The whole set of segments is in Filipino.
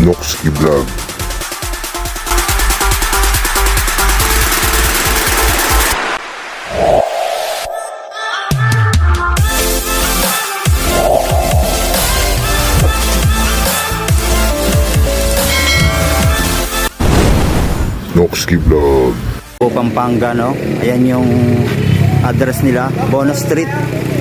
Noxky Vlog. Noxky Vlog. Pampanga, no? Ayan yung address nila, Bona Street,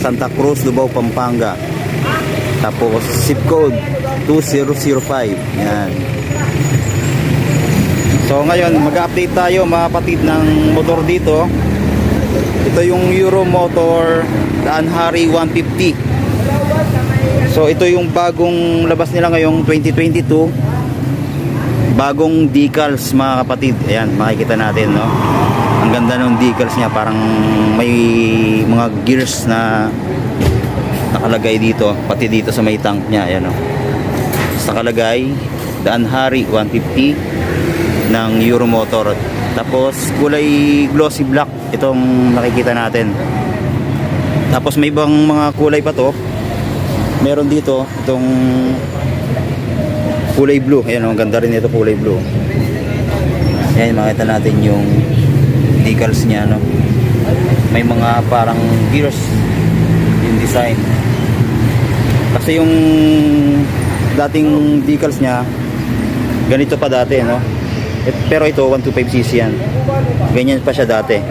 Santa Cruz, Lubao, Pampanga. Tapos zip code 2005. Yan. So ngayon mag-update tayo mga kapatid ng motor dito. Ito yung Euro Motor Daan Hari 150. So ito yung bagong labas nila ngayong 2022. Bagong decals mga kapatid. Ayan, makikita natin, no? Ang ganda ng decals niya, parang may mga gears na nakalagay dito, pati dito sa may tank niya. Ayan, no? Nakalagay Daan Hari 150 ng Euro Motor. Tapos kulay glossy black itong nakikita natin. Tapos may ibang mga kulay pa to. Meron dito itong kulay blue. Ayan, ang ganda rin ito, kulay blue. Ayan, makita natin yung decals niya, no? May mga parang gears yung design. Kasi yung dating decals niya ganito pa dati, no? Pero ito 125cc yan. Ganyan pa siya dati.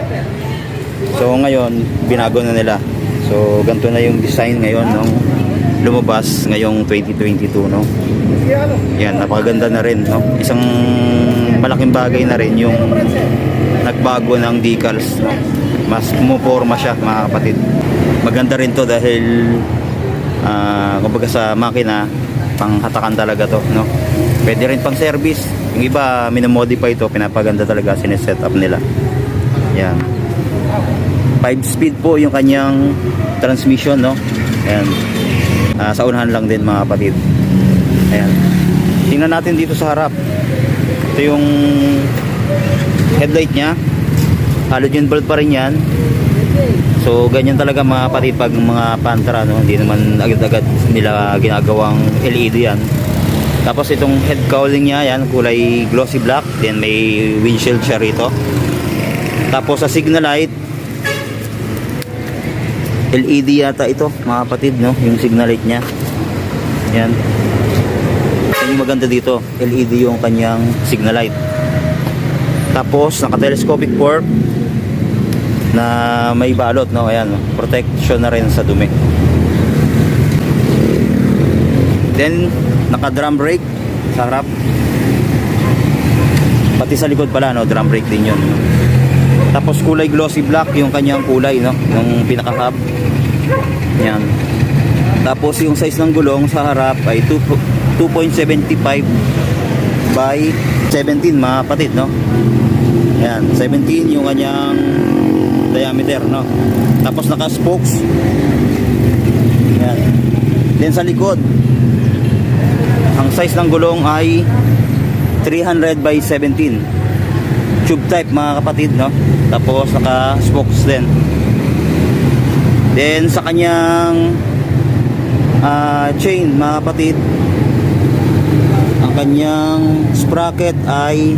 So ngayon binago na nila. So ganito na yung design ngayon nung lumabas ngayong 2022, no? Yan, napakaganda na rin, no? Isang malaking bagay na rin yung nagbago ng decals, no? Mas pumuporma siya mga kapatid. Maganda rin to dahil kumbaga sa makina panghatakan talaga to, no? Pwede rin pang service. Yung iba minamodify ito, pinapaganda talaga, sineset up nila. Yan, 5-speed po yung kanyang transmission, no? Ayan. Sa unahan lang din mga kapatid. Ayan. Tingnan natin dito sa harap. Ito yung headlight nya. Halogen bulb pa rin yan. So ganyan talaga mga kapatid pag mga Pantra, no? Hindi naman agad-agad nila ginagawang LED yan. Tapos itong head cowling nya, yan, kulay glossy black. Then may windshield siya rito. Tapos sa signal light, LED yata ito mga kapatid, no? Yung signal light nya. Yan. Yung maganda dito, LED yung kanyang signal light. Tapos naka-telescopic fork na may balot, no? Ayan, protection na rin sa dumi. Then naka-drum brake sa harap. Pati sa likod pala, no? Drum brake din yun, no? Tapos kulay glossy black yung kanyang kulay, no? Yung pinaka-hub. Yan. Tapos yung size ng gulong sa harap ay 2.75 by 17 mga kapatid, no? Yan, 17 yung kanyang diameter, no? Tapos naka-spokes. Yan. Then sa likod, ang size ng gulong ay 300 by 17. Tube type mga kapatid, no? Tapos naka-spokes din. Then sa kanyang chain mga kapatid, ang kanyang sprocket ay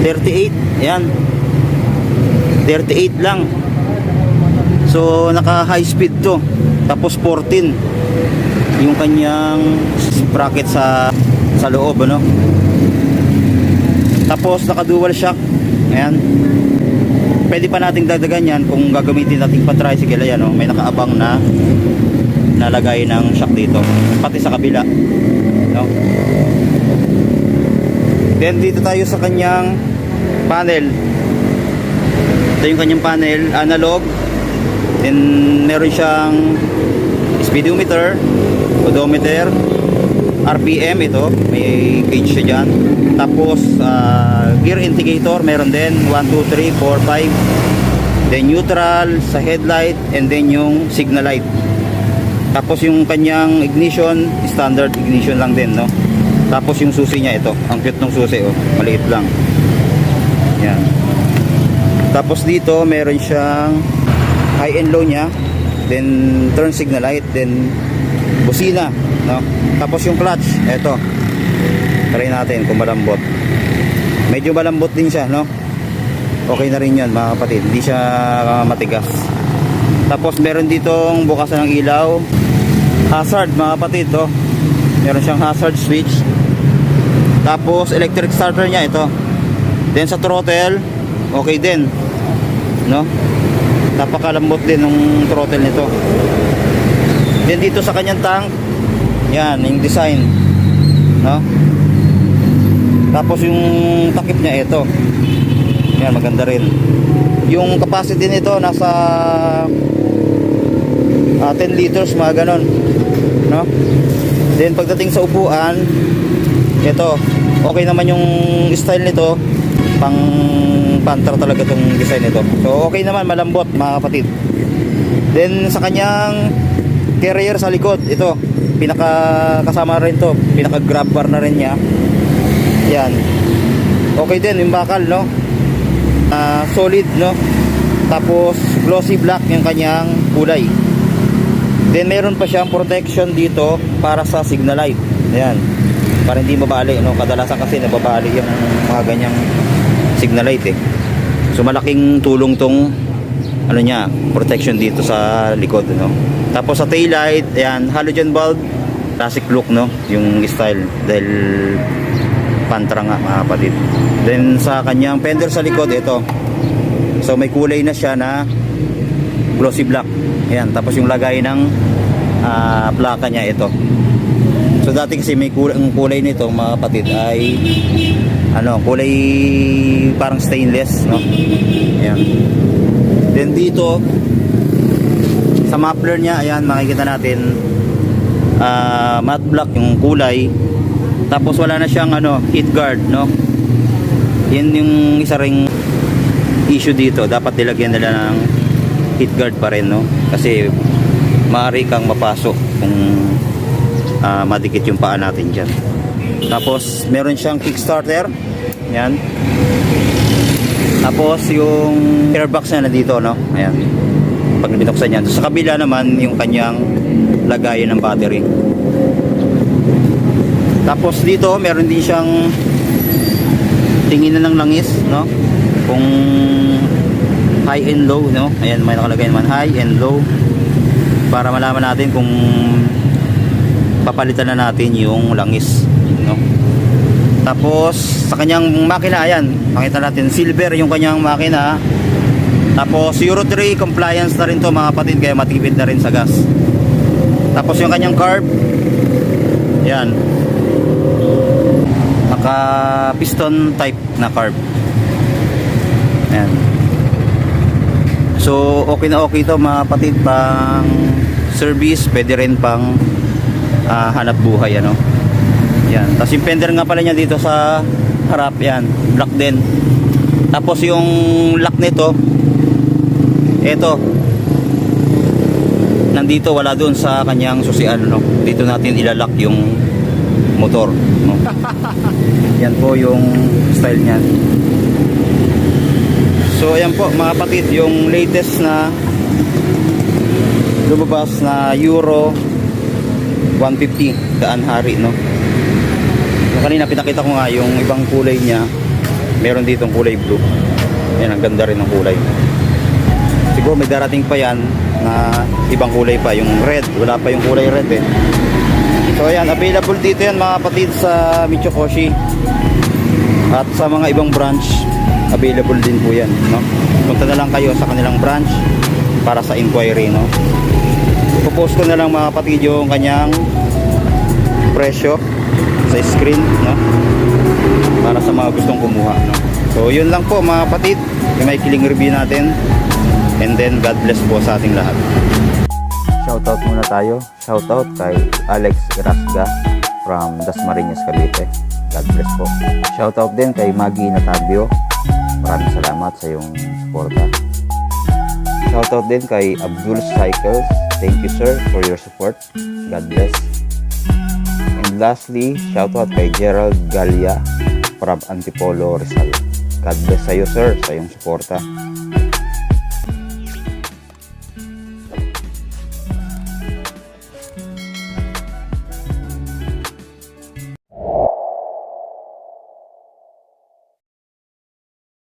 38. Yan, 38 lang. So naka high speed to. Tapos 14 yung kanyang sprocket sa loob, ano? Tapos naka dual shock. Ayan. Pwede pa nating dagdagan yan kung gagamitin nating pa-tricycle. Ayan, no? May nakaabang na nalagay ng shock dito, pati sa kabila, no? Then dito tayo sa kanyang panel. Ito yung kanyang panel, analog. Then meron siyang speedometer, odometer, RPM, ito may gauge siya dyan. Tapos gear indicator meron din, 1, 2, 3, 4, 5. Then neutral sa headlight, and then yung signal light. Tapos yung kanyang ignition, standard ignition lang din, no? Tapos yung susi niya, ito, ang cute ng susi, oh, maliit lang. Yan. Tapos dito meron siyang high and low niya, then turn signal light, then busina, no? Tapos yung clutch, ito, Try natin kung malambot. Medyo malambot din siya, no? Okay na rin yan mga kapatid, hindi siya matigas. Tapos meron ditong bukasan ng ilaw, hazard mga kapatid to. Meron siyang hazard switch. Tapos electric starter niya ito. Then sa throttle, okay din, no? Napakalambot din ng throttle nito. Then dito sa kanyang tank, yan yung design, no? Tapos yung takip niya ito. Yan, maganda rin. Yung capacity nito nasa 10 liters, mga ganon, no? Then pagdating sa upuan, ito, okay naman yung style nito. Pang Panther talaga itong design nito. So okay naman, malambot mga kapatid. Then sa kanyang carrier sa likod, ito, pinaka kasama rin to, pinaka grab bar na rin niya. Yan. Okay din yung bakal, no? Solid, no? Tapos glossy black yung kanyang kulay. Then meron pa siyang protection dito para sa signal light. Ayan, para hindi mabali, no? Kadalasan kasi nababali yung mga ganyang signal light eh. So malaking tulong tong ano niya, protection dito sa likod, no? Tapos sa tail light, ayan, halogen bulb, classic look, no? Yung style dahil Panther nga mga kapatid. Then sa kanyang fender sa likod, ito. So may kulay na siya na glossy black. Ayan, tapos yung lagay ng plaka niya ito. So dati kasi may kulay nito mga kapatid ay ano, kulay parang stainless, no? Ayan. Then dito sa muffler niya, ayan, makikita natin matte black yung kulay. Tapos wala na siyang ano, heat guard, no? Yan yung isa ring issue dito. Dapat nilagyan nila ng heat guard pa rin, no? Kasi maaari kang mapasok kung madikit yung paa natin dyan. Tapos meron siyang kickstarter. Yan. Tapos yung airbox na dito, no? Ayan. Pag binuksan yan. Sa kabila naman yung kanyang lagayan ng battery. Tapos dito meron din siyang tingin na ng langis, no? Kung high and low, no? Ayan, may nakalagay naman high and low para malaman natin kung papalitan na natin yung langis, no? Tapos sa kanyang makina, ayan, makita natin silver yung kanyang makina. Tapos Euro 3 compliance na rin to mga kapatid, kaya matipid na rin sa gas. Tapos yung kanyang carb, ayan, naka piston type na carb. Ayan. So okay na okay to mga kapatid, pang service, pwede rin pang hanap buhay, ano. Yan. Tapos yung fender nga pala niya dito sa harap, yan, black din. Tapos yung lock nito, eto, nandito, wala doon sa kanyang susian, no. Dito natin ilalock yung motor, no. Yan po yung style niyan. So ayan po mga kapatid, yung latest na lumabas na Euro 150 Daan Hari, no. So, kanina pinakita ko nga yung ibang kulay niya. Meron ditong kulay blue. Yan, ang ganda rin ng kulay. Siguro may darating pa yan na ibang kulay pa, yung red. Wala pa yung kulay red eh. So ayan, available dito yan mga kapatid sa Mitsukoshi. At sa mga ibang branch, available din po yan, no. Punta na lang kayo sa kanilang branch para sa inquiry, no. Ipopost ko na lang mga kapatid yung kanyang presyo sa screen, no, para sa mga gustong kumuha, no. So yun lang po mga kapatid, yung may kiling review natin. And then God bless po sa ating lahat. Shoutout muna tayo. Shoutout kay Alex Grasga from Dasmariñas, Cavite. God bless po. Shoutout din kay Maggie Natabio. Maraming salamat sa iyong suporta. Shoutout din kay Abdul Cycles. Thank you sir for your support. God bless. And lastly, shoutout kay Gerald Galia from Antipolo, Rizal. God bless sa iyo sir, sa iyong suporta.